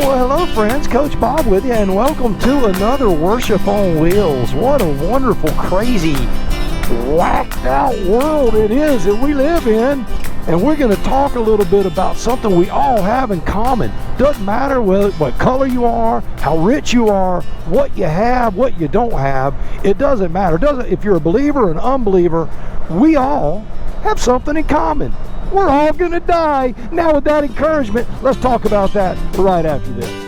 Well, hello friends, Coach Bob with you, and welcome to another Worship on Wheels. What a wonderful, crazy, whacked out world it is that we live in. And we're going to talk a little bit about something we all have in common. Doesn't matter what color you are, how rich you are, what you have, what you don't have. It doesn't matter. If you're a believer or an unbeliever, we all have something in common. We're all going to die. Now with that encouragement, let's talk about that right after this.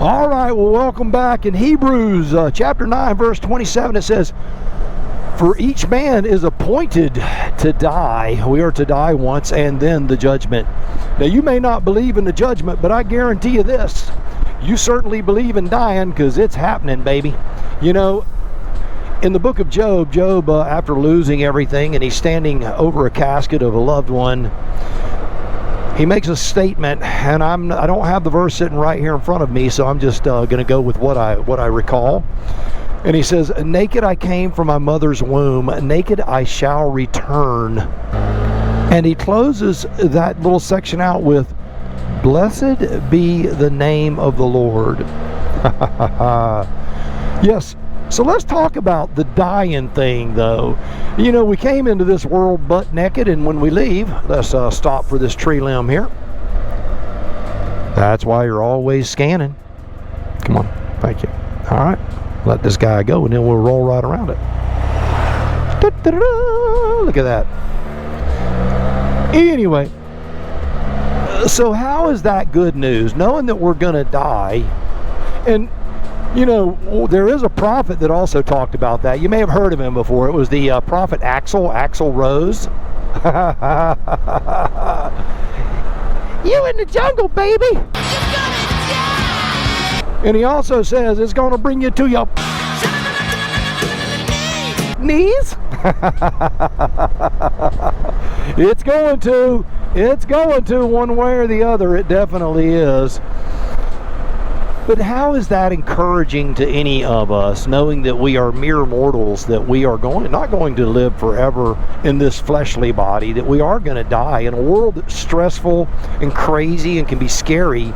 All right, well, welcome back. In Hebrews chapter 9, verse 27, it says, "For each man is appointed to die." We are to die once, and then the judgment. Now, you may not believe in the judgment, but I guarantee you this. You certainly believe in dying, because it's happening, baby. You know, in the book of Job, after losing everything, and he's standing over a casket of a loved one, he makes a statement, and I don't have the verse sitting right here in front of me, so I'm just going to go with what I recall. And he says, "Naked I came from my mother's womb, naked I shall return." And he closes that little section out with, "Blessed be the name of the Lord." Yes. So let's talk about the dying thing, though. You know, we came into this world butt naked, and when we leave, let's stop for this tree limb here. That's why you're always scanning. Come on, thank you. All right, let this guy go, and then we'll roll right around it. Da-da-da-da. Look at that. Anyway, so how is that good news? Knowing that we're going to die, and you know, there is a prophet that also talked about that. You may have heard of him before. It was the prophet Axl Rose. "You in the jungle, baby. You're gonna die." And he also says it's going to bring you to your knees. It's going to. It's going to, one way or the other. It definitely is. But how is that encouraging to any of us, knowing that we are mere mortals, that we are not going to live forever in this fleshly body, that we are going to die in a world that's stressful and crazy and can be scary?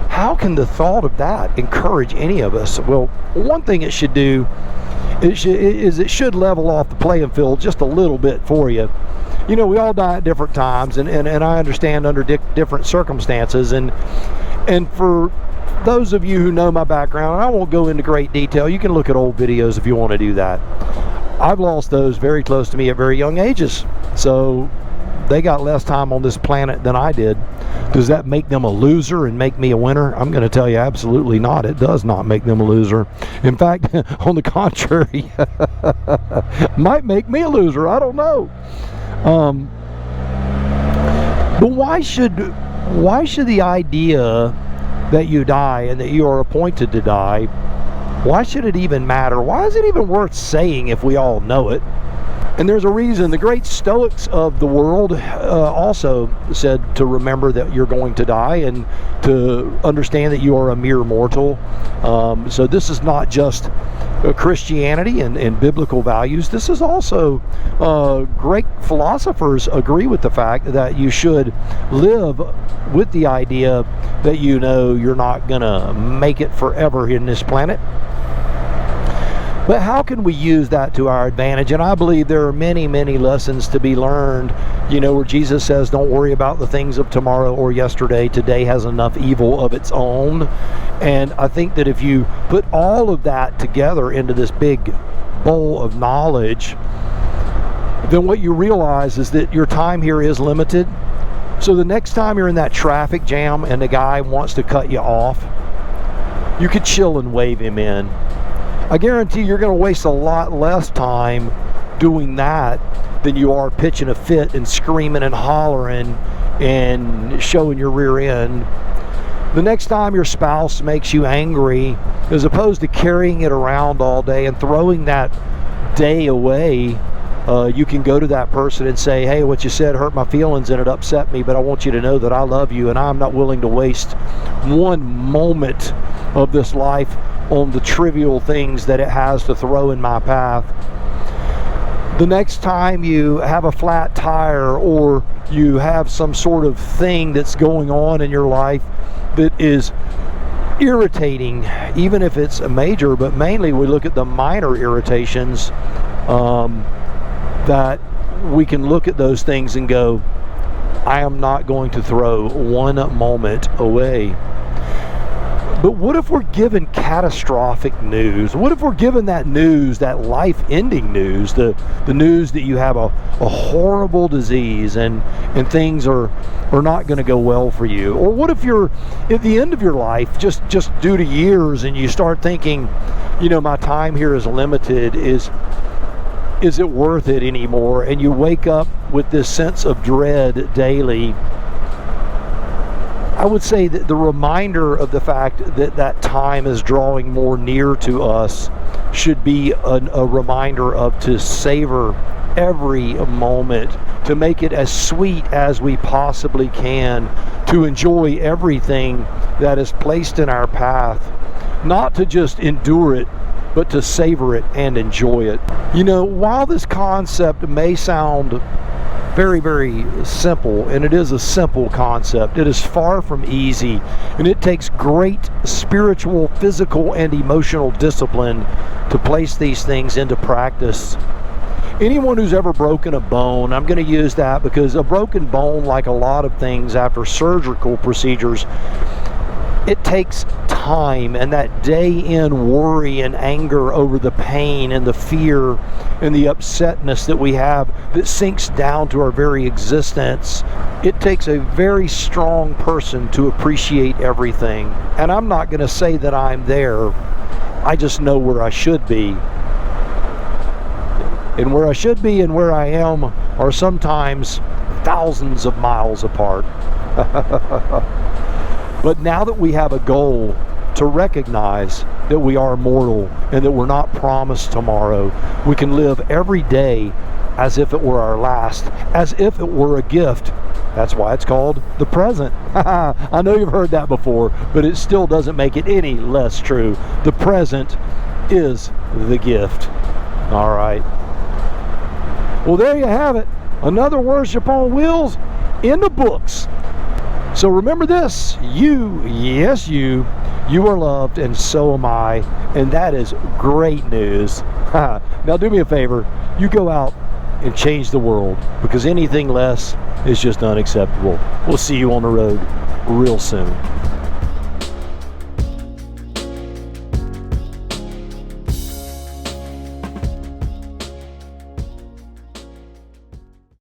How can the thought of that encourage any of us? Well, one thing it should do is it should level off the playing field just a little bit for you. You know, we all die at different times, and I understand under different circumstances, and for those of you who know my background, and I won't go into great detail, you can look at old videos if you want to do that. I've lost those very close to me at very young ages, so they got less time on this planet than I did. Does that make them a loser and make me a winner? I'm going to tell you absolutely not. It does not make them a loser. In fact, on the contrary, might make me a loser. I don't know. But why should the idea that you die and that you are appointed to die, why should it even matter? Why is it even worth saying if we all know it? And there's a reason. The great Stoics of the world also said to remember that you're going to die and to understand that you are a mere mortal. So this is not just Christianity and biblical values. This is also great philosophers agree with the fact that you should live with the idea that you know you're not going to make it forever in this planet. But how can we use that to our advantage? And I believe there are many, many lessons to be learned, you know, where Jesus says, don't worry about the things of tomorrow or yesterday. Today has enough evil of its own. And I think that if you put all of that together into this big bowl of knowledge, then what you realize is that your time here is limited. So the next time you're in that traffic jam and the guy wants to cut you off, you could chill and wave him in. I guarantee you're going to waste a lot less time doing that than you are pitching a fit and screaming and hollering and showing your rear end. The next time your spouse makes you angry, as opposed to carrying it around all day and throwing that day away, you can go to that person and say, hey, what you said hurt my feelings and it upset me, but I want you to know that I love you and I'm not willing to waste one moment of this life on the trivial things that it has to throw in my path. The next time you have a flat tire or you have some sort of thing that's going on in your life that is irritating, even if it's a major, but mainly we look at the minor irritations, that we can look at those things and go, I am not going to throw one moment away. But what if we're given catastrophic news? What if we're given that news, that life-ending news, the news that you have a horrible disease and things are not going to go well for you? Or what if you're at the end of your life, just due to years, and you start thinking, you know, my time here is limited, is it worth it anymore? And you wake up with this sense of dread daily. I would say that the reminder of the fact that that time is drawing more near to us should be a reminder of to savor every moment, to make it as sweet as we possibly can, to enjoy everything that is placed in our path, not to just endure it, but to savor it and enjoy it. You know, while this concept may sound very, very simple, and it is a simple concept, it is far from easy, and it takes great spiritual, physical, and emotional discipline to place these things into practice. Anyone who's ever broken a bone, I'm going to use that because a broken bone, like a lot of things after surgical procedures, it takes time, and that day-in worry and anger over the pain and the fear and the upsetness that we have that sinks down to our very existence. It takes a very strong person to appreciate everything. And I'm not going to say that I'm there. I just know where I should be. And where I should be and where I am are sometimes thousands of miles apart. But now that we have a goal to recognize that we are mortal and that we're not promised tomorrow, we can live every day as if it were our last, as if it were a gift. That's why it's called the present. I know you've heard that before, but it still doesn't make it any less true. The present is the gift. All right. Well, there you have it. Another Worship on Wheels in the books. So remember this, you, yes you are loved, and so am I, and that is great news. Now do me a favor, you go out and change the world, because anything less is just unacceptable. We'll see you on the road real soon.